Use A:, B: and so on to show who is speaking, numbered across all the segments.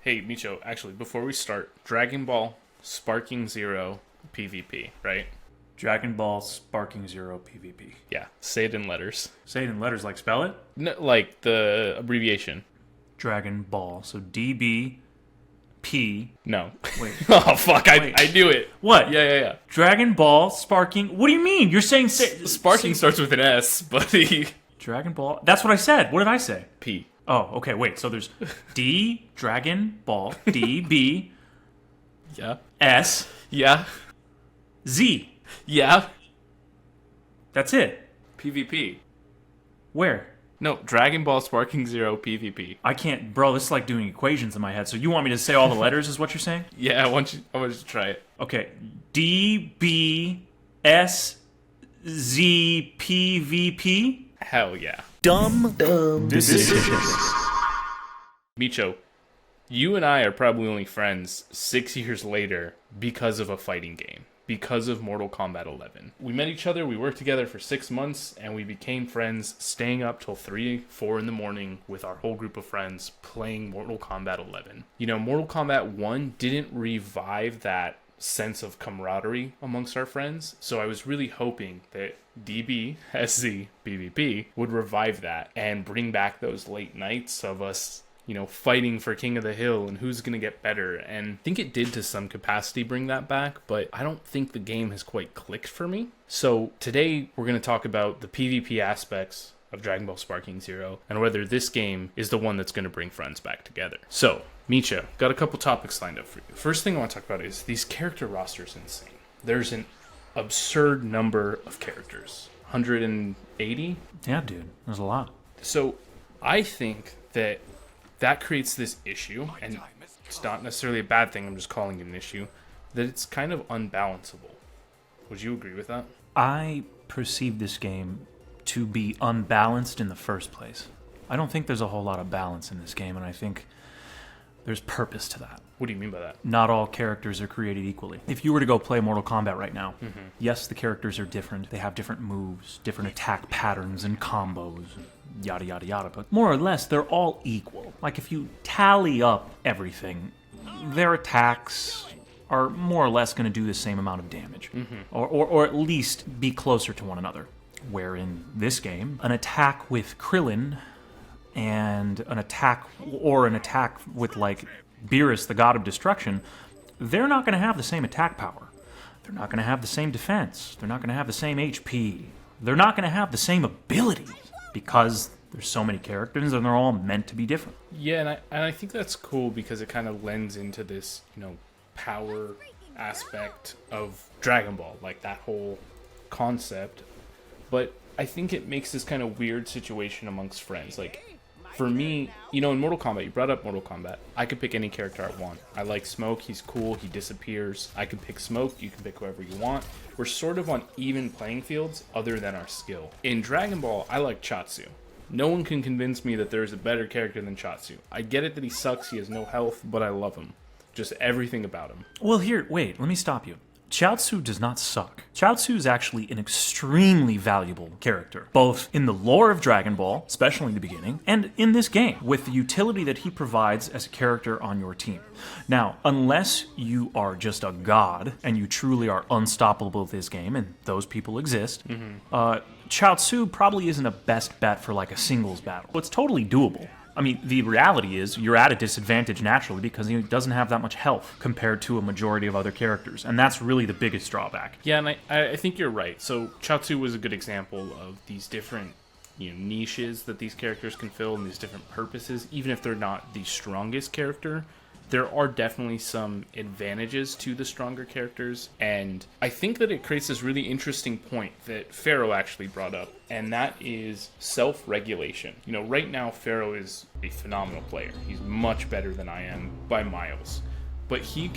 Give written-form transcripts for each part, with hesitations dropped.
A: Hey, Meacho, actually, before we start, Dragon Ball Sparking Zero PvP, right?
B: Dragon Ball Sparking Zero PvP.
A: Yeah, say it in letters.
B: Say it in letters, like spell it?
A: No, like the abbreviation.
B: Dragon Ball. So DBP.
A: No.
B: Wait.
A: Oh, fuck,
B: Wait.
A: I knew it.
B: What?
A: Yeah.
B: Dragon Ball Sparking. What do you mean? You're saying
A: Sparking starts with an S, buddy.
B: Dragon Ball. That's what I said. What did I say?
A: P.
B: Oh, okay. Wait. So there's D Dragon Ball DB
A: Yeah.
B: S
A: Yeah.
B: Z.
A: Yeah.
B: That's it.
A: PvP.
B: Where?
A: No, Dragon Ball Sparking Zero PvP.
B: I can't, bro. This is like doing equations in my head. So you want me to say all the letters? Is what you're saying?
A: Yeah, I want you to try it.
B: Okay. D B S Z P V P.
A: Hell yeah.
B: Dumb decisions.
A: Meacho, you and I are probably only friends 6 years later because of a fighting game. Because of Mortal Kombat 11. We met each other, we worked together for 6 months, and we became friends, staying up till 3, 4 in the morning with our whole group of friends playing Mortal Kombat 11. You know, Mortal Kombat 1 didn't revive that sense of camaraderie amongst our friends, so I was really hoping that DBSZ PvP would revive that and bring back those late nights of us, you know, fighting for King of the Hill and who's going to get better. And I think it did to some capacity bring that back, but I don't think the game has quite clicked for me. So today we're going to talk about the PvP aspects of Dragon Ball Sparking Zero and whether this game is the one that's going to bring friends back together. So, Meacho, got a couple topics lined up for you. First thing I want to talk about is these character rosters insane. There's an absurd number of characters. 180?
B: Yeah, dude. There's a lot.
A: So, I think that creates this issue, and it's not necessarily a bad thing, I'm just calling it an issue, that it's kind of unbalanceable. Would you agree with that?
B: I perceive this game to be unbalanced in the first place. I don't think there's a whole lot of balance in this game, and I think there's purpose to that.
A: What do you mean by that?
B: Not all characters are created equally. If you were to go play Mortal Kombat right now, yes, the characters are different. They have different moves, different attack patterns and combos, yada, yada, yada. But more or less, they're all equal. Like, if you tally up everything, their attacks are more or less going to do the same amount of damage. Or at least be closer to one another. Where in this game, an attack with Krillin and an attack with, like, Beerus, the God of Destruction, they're not going to have the same attack power. They're not going to have the same defense. They're not going to have the same HP. They're not going to have the same ability because there's so many characters and they're all meant to be different.
A: Yeah, and I think that's cool because it kind of lends into this, you know, power aspect of Dragon Ball, like that whole concept. But I think it makes this kind of weird situation amongst friends. Like, for me, you know, in Mortal Kombat, you brought up Mortal Kombat. I could pick any character I want. I like Smoke, he's cool, he disappears. I can pick Smoke, you can pick whoever you want. We're sort of on even playing fields other than our skill. In Dragon Ball, I like Chatsu. No one can convince me that there's a better character than Chatsu. I get it that he sucks, he has no health, but I love him. Just everything about him.
B: Well, here, wait, let me stop you. Chaozu does not suck. Chaozu is actually an extremely valuable character, both in the lore of Dragon Ball, especially in the beginning, and in this game, with the utility that he provides as a character on your team. Now, unless you are just a god, and you truly are unstoppable with this game, and those people exist, Chaozu probably isn't a best bet for like a singles battle. It's totally doable. I mean, the reality is you're at a disadvantage naturally because he doesn't have that much health compared to a majority of other characters, and that's really the biggest drawback.
A: Yeah, and I think you're right. So Chaozu was a good example of these different, you know, niches that these characters can fill and these different purposes. Even if they're not the strongest character, there are definitely some advantages to the stronger characters, and I think that it creates this really interesting point that Pharaoh actually brought up, and that is self-regulation. You know, right now Pharaoh is a phenomenal player. He's much better than I am by miles, but he's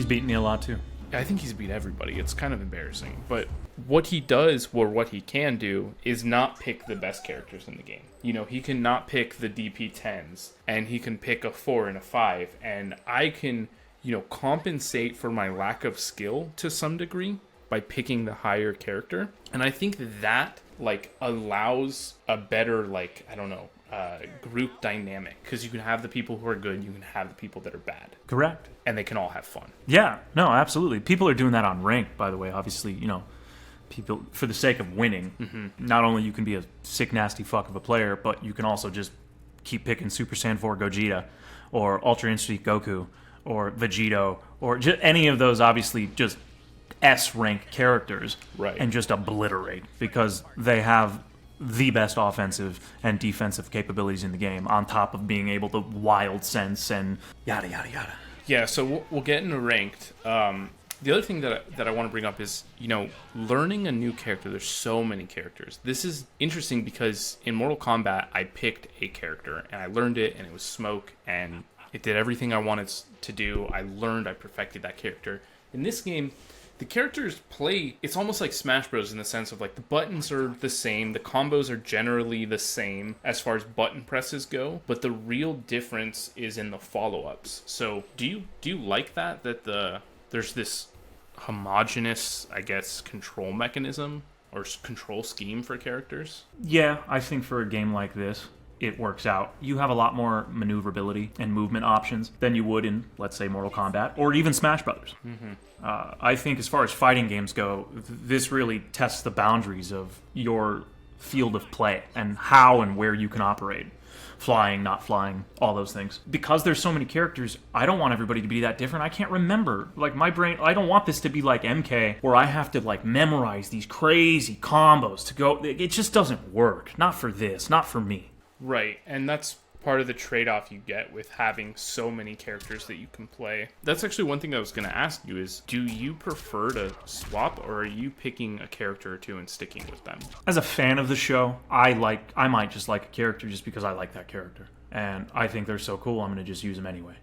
B: beaten me a lot too.
A: I think he's beat everybody. It's kind of embarrassing. But what he does, or what he can do, is not pick the best characters in the game. You know, he can not pick the DP10s, and he can pick a 4 and a 5, and I can, you know, compensate for my lack of skill to some degree by picking the higher character. And I think that like allows a better, like, I don't know, group dynamic, because you can have the people who are good, you can have the people that are bad,
B: Correct.
A: and they can all have fun.
B: Yeah, no, absolutely. People are doing that on ranked, by the way. Obviously, people, for the sake of winning, not only you can be a sick, nasty fuck of a player, but you can also just keep picking Super Saiyan 4 Gogeta, or Ultra Instinct Goku, or Vegito, or just any of those, obviously, just S-rank characters,
A: Right.
B: and just obliterate, because they have the best offensive and defensive capabilities in the game, on top of being able to wild sense and yada, yada, yada.
A: Yeah, so we'll get into ranked. The other thing that I want to bring up is, learning a new character. There's so many characters. This is interesting because in Mortal Kombat, I picked a character, and I learned it, and it was Smoke, and it did everything I wanted to do. I perfected that character. In this game, the characters play, it's almost like Smash Bros. In the sense of, like, the buttons are the same, the combos are generally the same as far as button presses go, but the real difference is in the follow-ups. So, do you like that there's this homogenous, I guess, control mechanism or control scheme for characters?
B: Yeah, I think for a game like this, it works out. You have a lot more maneuverability and movement options than you would in, let's say, Mortal Kombat or even Smash Brothers. I think as far as fighting games go, this really tests the boundaries of your field of play and how and where you can operate. Flying, not flying, all those things. Because there's so many characters, I don't want everybody to be that different. I can't remember. Like, my brain, I don't want this to be like MK, where I have to, like, memorize these crazy combos to go. It just doesn't work. Not for this. Not for me.
A: Right, and that's part of the trade-off you get with having so many characters that you can play. That's actually one thing I was going to ask you is, do you prefer to swap, or are you picking a character or two and sticking with them?
B: As a fan of the show, I might just like a character just because I like that character. And I think they're so cool, I'm going to just use them anyway.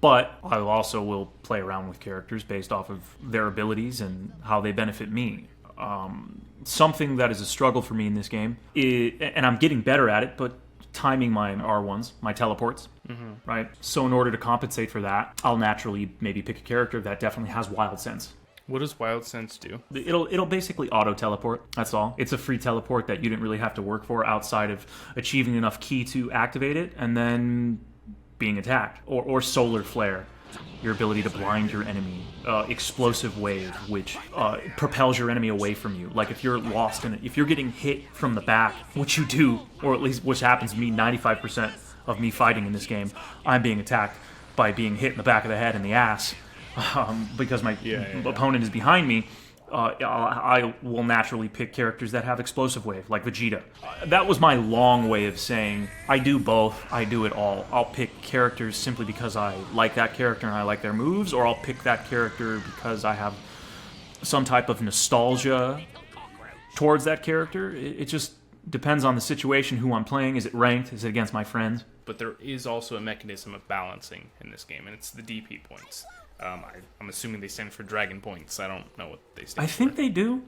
B: But I also will play around with characters based off of their abilities and how they benefit me. Something that is a struggle for me in this game, and I'm getting better at it, but timing my R1s, my teleports, right? So in order to compensate for that, I'll naturally maybe pick a character that definitely has Wild Sense.
A: What does Wild Sense do?
B: It'll basically auto-teleport, that's all. It's a free teleport that you didn't really have to work for outside of achieving enough ki to activate it and then being attacked. Or Solar Flare, your ability to blind your enemy. Explosive Wave, which propels your enemy away from you. Like, if you're lost in it, if you're getting hit from the back, which you do, or at least which happens to me 95% of me fighting in this game, I'm being attacked by being hit in the back of the head and the ass because my opponent is behind me. I will naturally pick characters that have Explosive Wave, like Vegeta. That was my long way of saying I do both, I do it all. I'll pick characters simply because I like that character and I like their moves, or I'll pick that character because I have some type of nostalgia towards that character. It just depends on the situation, who I'm playing. Is it ranked? Is it against my friends?
A: But there is also a mechanism of balancing in this game, and it's the DP points. I'm assuming they stand for Dragon Points. I don't know what they stand for.
B: I think they do.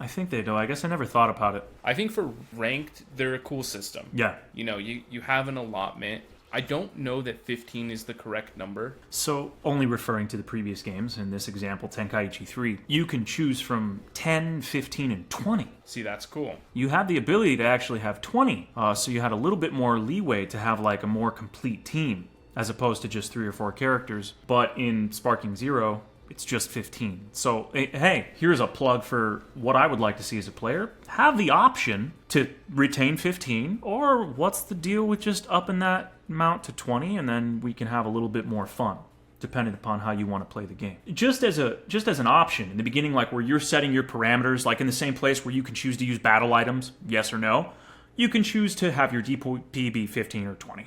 B: I guess I never thought about it.
A: I think for ranked, they're a cool system.
B: Yeah.
A: You have an allotment. I don't know that 15 is the correct number.
B: So, only referring to the previous games, in this example, Tenkaichi 3, you can choose from 10, 15, and 20.
A: See, that's cool.
B: You had the ability to actually have 20, so you had a little bit more leeway to have, like, a more complete team, as opposed to just 3 or 4 characters. But in Sparking Zero, it's just 15. So, hey, here's a plug for what I would like to see as a player. Have the option to retain 15, or what's the deal with just upping that amount to 20, and then we can have a little bit more fun, depending upon how you want to play the game. Just as an option, in the beginning, like where you're setting your parameters, like in the same place where you can choose to use battle items, yes or no, you can choose to have your DP be 15 or 20.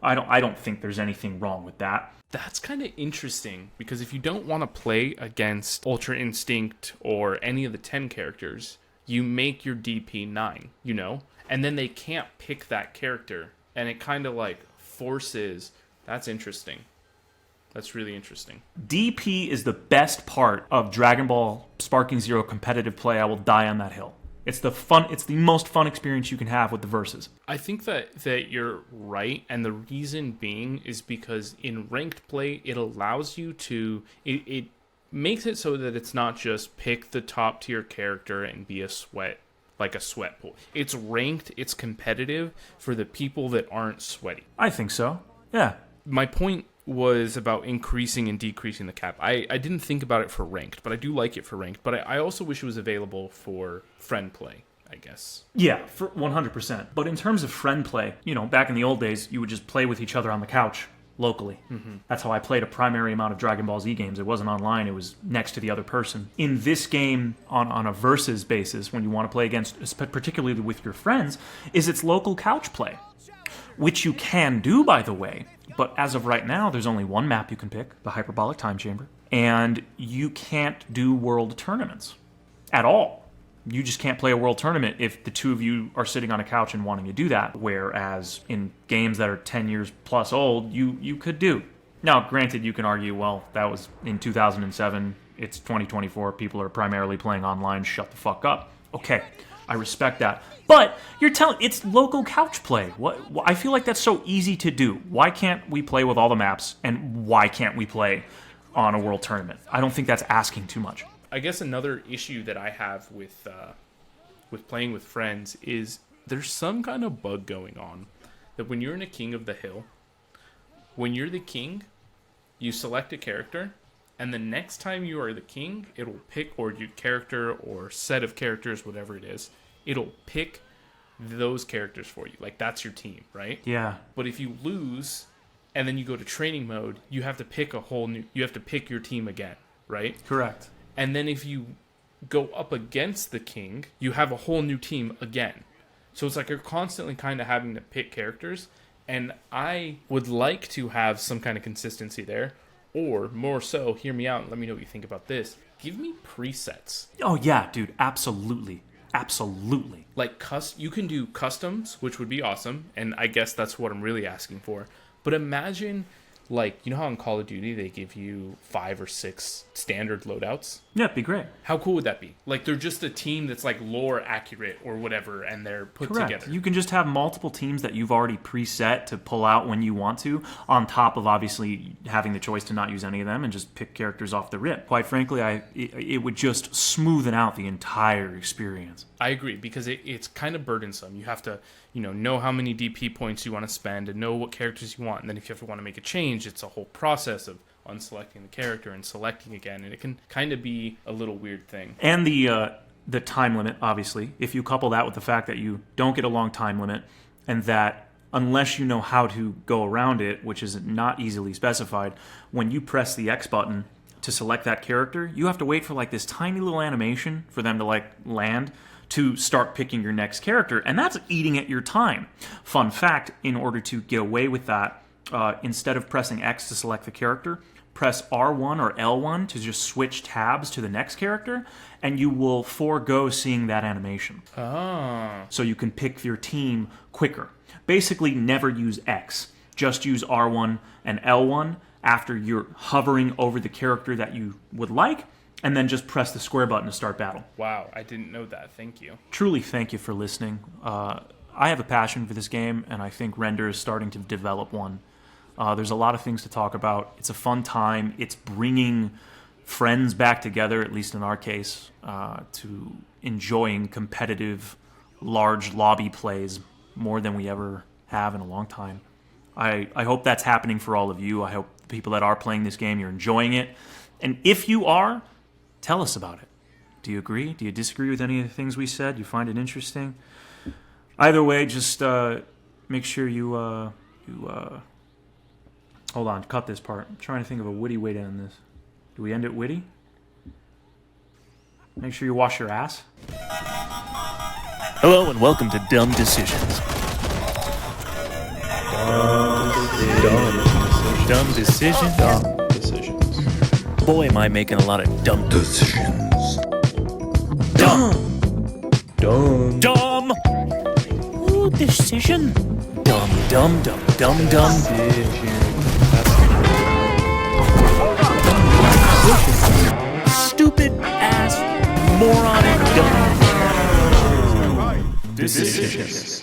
B: I don't think there's anything wrong with that.
A: That's kind of interesting, because if you don't want to play against Ultra Instinct or any of the 10 characters, you make your DP 9, And then they can't pick that character, and it kind of like forces... That's interesting. That's really interesting.
B: DP is the best part of Dragon Ball Sparking Zero competitive play. I will die on that hill. It's the most fun experience you can have with the verses.
A: I think that you're right, and the reason being is because in ranked play, it allows you to... It makes it so that it's not just pick the top tier character and be a sweat. like a sweat pool. It's ranked, it's competitive for the people that aren't sweaty.
B: I think so. Yeah.
A: My point was about increasing and decreasing the cap. I didn't think about it for ranked, but I do like it for ranked. But I also wish it was available for friend play, I guess.
B: Yeah, for 100%. But in terms of friend play, back in the old days, you would just play with each other on the couch locally. Mm-hmm. That's how I played a primary amount of Dragon Ball Z games. It wasn't online, it was next to the other person. In this game, on a versus basis, when you want to play against, particularly with your friends, is it's local couch play. Which you can do, by the way, but as of right now, there's only one map you can pick, the Hyperbolic Time Chamber, and you can't do world tournaments at all. You just can't play a world tournament if the two of you are sitting on a couch and wanting to do that, whereas in games that are 10 years plus old, you could do. Now, granted, you can argue, well, that was in 2007, it's 2024, people are primarily playing online, shut the fuck up. Okay, I respect that. But you're telling it's local couch play. I feel like that's so easy to do. Why can't we play with all the maps, and why can't we play on a world tournament? I don't think that's asking too much.
A: I guess another issue that I have with playing with friends is there's some kind of bug going on that when you're in a King of the Hill, when you're the king, you select a character, and the next time you are the king, it'll pick, or your character or set of characters, whatever it is, it'll pick those characters for you. Like, that's your team, right?
B: Yeah.
A: But if you lose and then you go to training mode, you have to pick you have to pick your team again, right?
B: Correct.
A: And then if you go up against the king, you have a whole new team again. So it's like you're constantly kind of having to pick characters, and I would like to have some kind of consistency there. Or, more so, hear me out and let me know what you think about this. Give me presets.
B: Oh, yeah, dude. Absolutely. Absolutely.
A: Like, you can do customs, which would be awesome. And I guess that's what I'm really asking for. But imagine, like, you know how in Call of Duty they give you 5 or 6 standard loadouts?
B: Yeah, it'd be great.
A: How cool would that be? Like, they're just a team that's, like, lore accurate or whatever, and they're put
B: Correct.
A: together.
B: You can just have multiple teams that you've already preset to pull out when you want to, on top of obviously having the choice to not use any of them and just pick characters off the rip. Quite frankly, it would just smoothen out the entire experience.
A: I agree, because it's kind of burdensome. You have to, know how many DP points you want to spend and know what characters you want. And then if you want to make a change, it's a whole process of unselecting the character and selecting again. And it can kind of be a little weird thing.
B: And the time limit, obviously. If you couple that with the fact that you don't get a long time limit, and that unless you know how to go around it, which is not easily specified, when you press the X button to select that character, you have to wait for like this tiny little animation for them to like land to start picking your next character, and that's eating at your time. Fun fact, in order to get away with that, instead of pressing X to select the character, press R1 or L1 to just switch tabs to the next character, and you will forego seeing that animation.
A: Oh.
B: So you can pick your team quicker. Basically, never use X. Just use R1 and L1 after you're hovering over the character that you would like, and then just press the square button to start battle.
A: Wow, I didn't know that. Thank you.
B: Truly, thank you for listening. I have a passion for this game, and I think Render is starting to develop one. There's a lot of things to talk about. It's a fun time. It's bringing friends back together, at least in our case, to enjoying competitive, large lobby plays more than we ever have in a long time. I hope that's happening for all of you. I hope the people that are playing this game, you're enjoying it. And if you are, tell us about it. Do you agree? Do you disagree with any of the things we said? Do you find it interesting? Either way, just make sure you hold on, cut this part. I'm trying to think of a witty way to end this. Do we end it witty? Make sure you wash your ass.
C: Hello and welcome to Dumb Decisions. Dumb decisions.
D: Dumb decisions.
C: Boy, am I making a lot of dumb
D: Decisions.
C: Dumb.
D: Dumb.
C: Dumb. Ooh, decision. Dumb, dumb, dumb, dumb, dumb. Stupid ass moronic dumb.
D: Decisions.